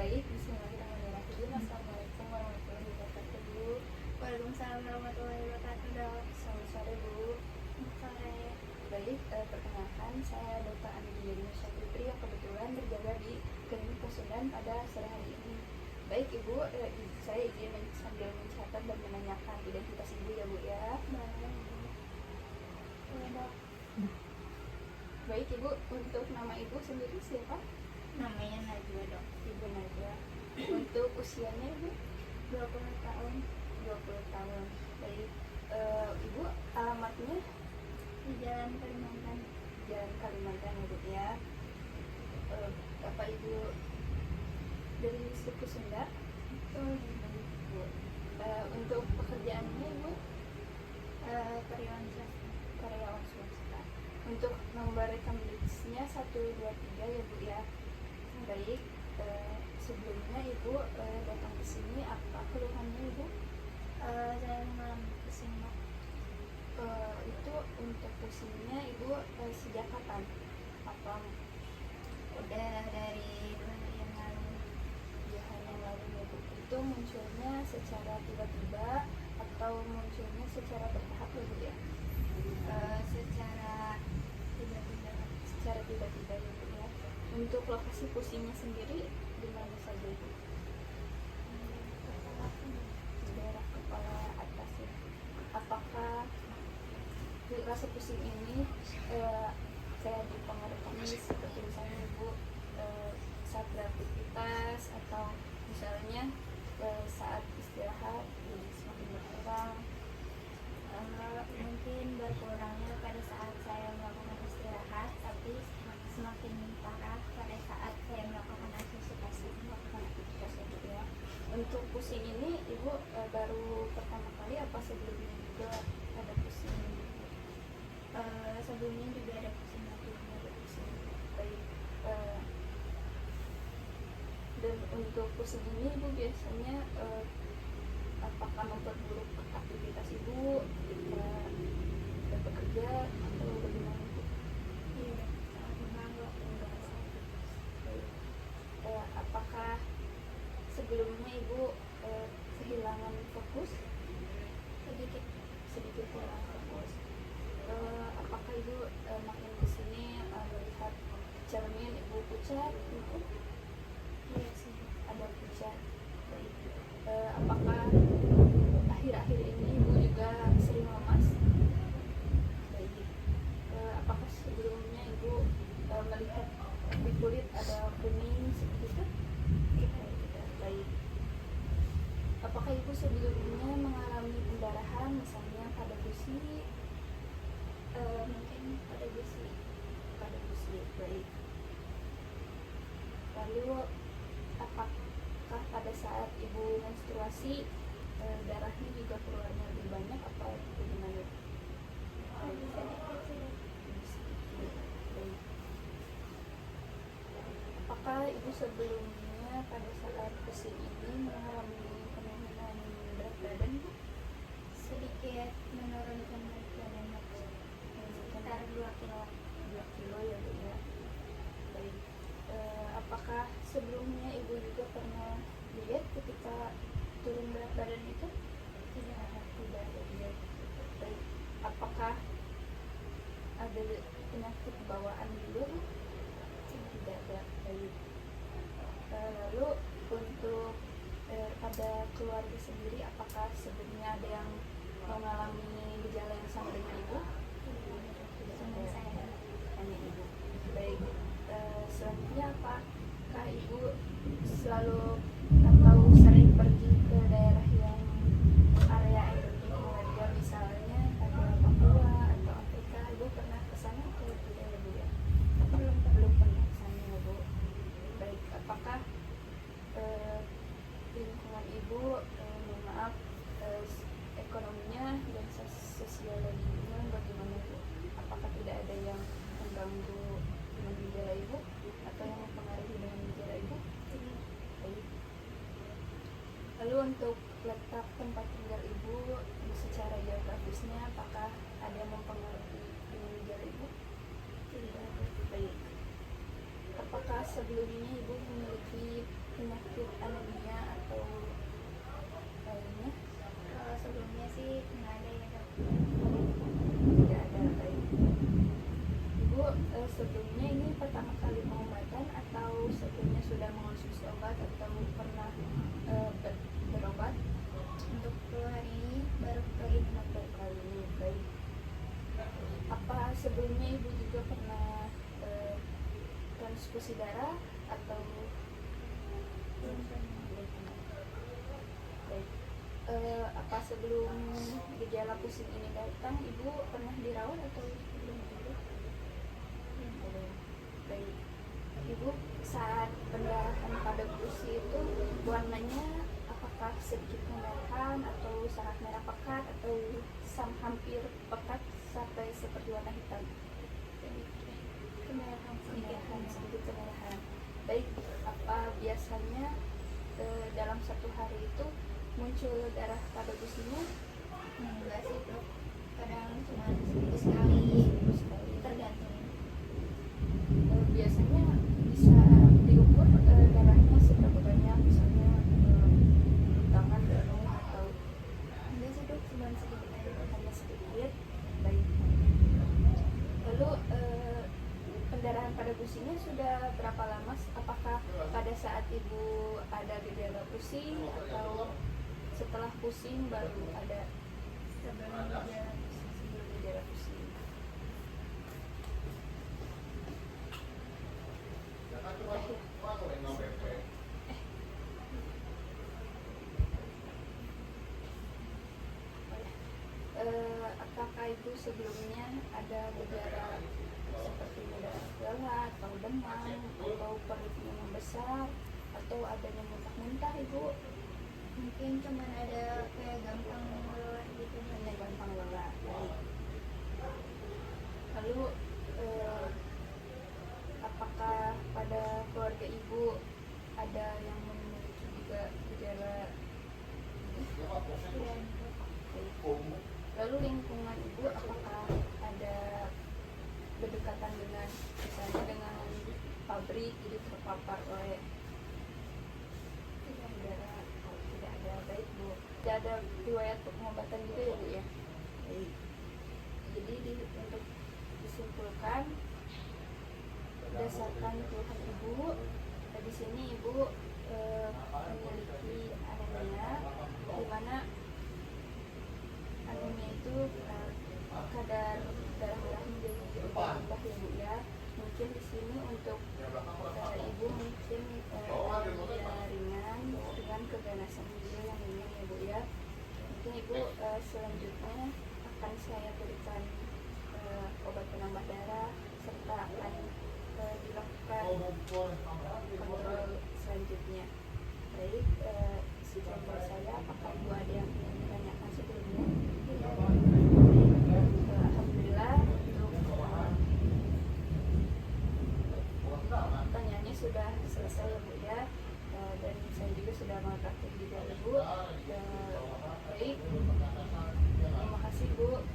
Baik, bismillahirrahmanirrahim. Assalamualaikum warahmatullahi wabarakatuh, Bu. Waalaikumsalam warahmatullahi wabarakatuh, Dok. Selamat sore, Bu. Sore. Baik, perkenalkan saya Dr. Andi Nursa Fitri yang kebetulan berjaga di Klinik Pasundan pada sore hari ini. Baik, Ibu, saya izin sambil mencatat dan menanyakan identitas Ibu ya, Bu ya. Baik. Ya, Dok. Baik, Ibu, untuk nama Ibu sendiri siapa? Namanya Najwa, Dok. Ibu Najwa. Untuk usianya Ibu? 20 tahun. 20 tahun. Baik, Ibu alamatnya Di Jalan Kalimantan. Jalan Kalimantan ya, Bu ya. Bapak Ibu dari suku Sunda? Betul. Bu. Untuk pekerjaannya Ibu? Karyawan swasta. Karyawan swasta. Untuk nomor rekam medisnya 123 ya, Bu ya. Baik, sebelumnya Ibu datang ke sini, apa keluhannya Ibu? Saya mengalami pusing, Dok. Itu untuk pusingnya Ibu sejak kapan? Apa Udah dari 2 hari yang lalu. 2 hari yang lalu ya, Bu? Itu munculnya secara tiba-tiba atau munculnya secara bertahap ya, Bu ya? Secara tiba-tiba. Secara tiba-tiba ya, Bu ya. Untuk lokasi pusingnya sendiri di mana saja, Bu? Di daerah kepala atas ya. Apakah rasa pusing ini saya dipengaruhi seperti misalnya Ibu saat beraktivitas atau misalnya saat istirahat jadi semakin berkurang? Mungkin berkurangnya pada saat saya melakukan istirahat, tapi semakin parah pada saat saya melakukan aktivitas. Melakukan aktivitas ya, Bu ya. Untuk pusing ini Ibu baru pertama kali apa sebelumnya juga ada pusing? Sebelumnya juga ada pusing lagi. Baik, dan untuk pusing ini Ibu biasanya apakah memperburuk aktivitas Ibu ketika bekerja atau bagaimana, Bu? Iya, sangat mengganggu. Baik. Apakah sebelumnya Ibu kehilangan fokus? Sedikit hilang fokus. Apakah Ibu makin kesini melihat cermin Ibu pucat gitu? Iya sih. Ada pucat. Baik. Apakah akhir-akhir ini Ibu juga sering lemas? Baik. Apakah sebelumnya Ibu melihat di kulit ada kuning seperti itu? Tidak. Baik. Apakah Ibu sebelumnya mengalami pendarahan misalnya pada gusi? Mungkin pada gusi. Pada gusi. Baik. Lalu apakah pada saat Ibu menstruasi darahnya juga keluarnya lebih banyak apa bagaimana? Sedikit sih. Baik. Apakah Ibu sebelumnya pada saat pusing ini mengalami penurunan berat badan, Bu? Sedikit menurunkan berat badan, sekitar 2 kilo. 2 kilo ya, Bu ya. Baik. Apakah sebelumnya Ibu juga pernah diet ketika turun berat badan itu? Tidak ada diet. Baik. Apakah ada penyakit bawaan juga, Bu? Tidak ada. Baik. Lalu untuk pada keluarga sendiri, apakah sebelumnya ada yang mengalami gejala yang sama dengan Ibu? Tidak ada. Saya Hanya Ibu. Baik. Selanjutnya apakah Ibu selalu atau sering pergi ke daerah yang area endemik malaria, misalnya ada Papua atau Afrika? Ibu pernah ke sana atau tidak ya, Bu ya? Belum pernah ke sana ya, Bu. Baik. Apakah lingkungan Ibu, mohon maaf, ekonominya dan sosial lingkungan bagaimana, Bu? Apakah tidak ada yang mengganggu dengan gejala Ibu atau yang mempengaruhi dengan gejala Ibu? Baik. Lalu untuk letak tempat tinggal Ibu secara geografisnya, apakah ada yang mempengaruhi dengan gejala Ibu? Tidak. Baik. Apakah sebelumnya Ibu memiliki penyakit mengonsumsi obat atau pernah berobat? Untuk keluar ini baru kali ini. Baru kali ini. Baik. Apa sebelumnya ibu juga pernah transfusi darah atau baik? Apa sebelum gejala pusing ini datang ibu pernah dirawat atau belum juga? Belum. Baik. Ibu saat pendarahan pada gusi itu warnanya apakah sedikit kemerahan atau sangat merah pekat atau hampir pekat sampai seperti warna hitam? Kemerahan Sedikit kemerahan. Baik, apa biasanya dalam satu hari itu muncul darah pada gusinya? enggak sih dok, kadang cuma seminggu sekali, tergantung. Biasanya bisa diukur darahnya seberapa banyak, misalnya tangan penuh atau Enggak sih dok, cuma sedikit aja. hanya sedikit. Baik. Lalu pendarahan pada gusinya sudah berapa lama? Apakah pada saat ibu ada gejala pusing atau setelah pusing baru ada Sebelum gejala sebelum gejala pusing? Apakah ibu sebelumnya ada gejala seperti mudah lelah atau demam atau perutnya membesar atau adanya muntah-muntah ibu? mungkin cuma ada kayak gampang lelah gitu. Hanya gampang lelah. Baik. Lalu apakah pada keluarga ibu ada yang memiliki juga gejala? Dan Lalu lingkungan ibu apakah ada berdekatan dengan misalnya dengan pabrik jadi terpapar oleh udara? Oh, tidak ada. Baik bu, tidak ada riwayat pengobatan juga ya bu ya? Baik. Jadi untuk disimpulkan berdasarkan keluhan ibu, di sini ibu memiliki anemia, di mana anemia itu kadar darah merahnya jadi rendah ya bu ya. Mungkin di sini untuk ibu mungkin anemia ringan dengan keganasan ginjal yang ringan ya bu ya. Mungkin ibu selanjutnya akan saya berikan obat penambah darah serta akan dilakukan kontrol selanjutnya. Baik, sekian dari saya. Apakah ibu ada yang ingin ditanyakan sebelumnya? Alhamdulillah untuk pertanyaannya sudah selesai ya bu ya. Dan saya juga sudah mengetahui juga ibu. Baik, terima kasih bu.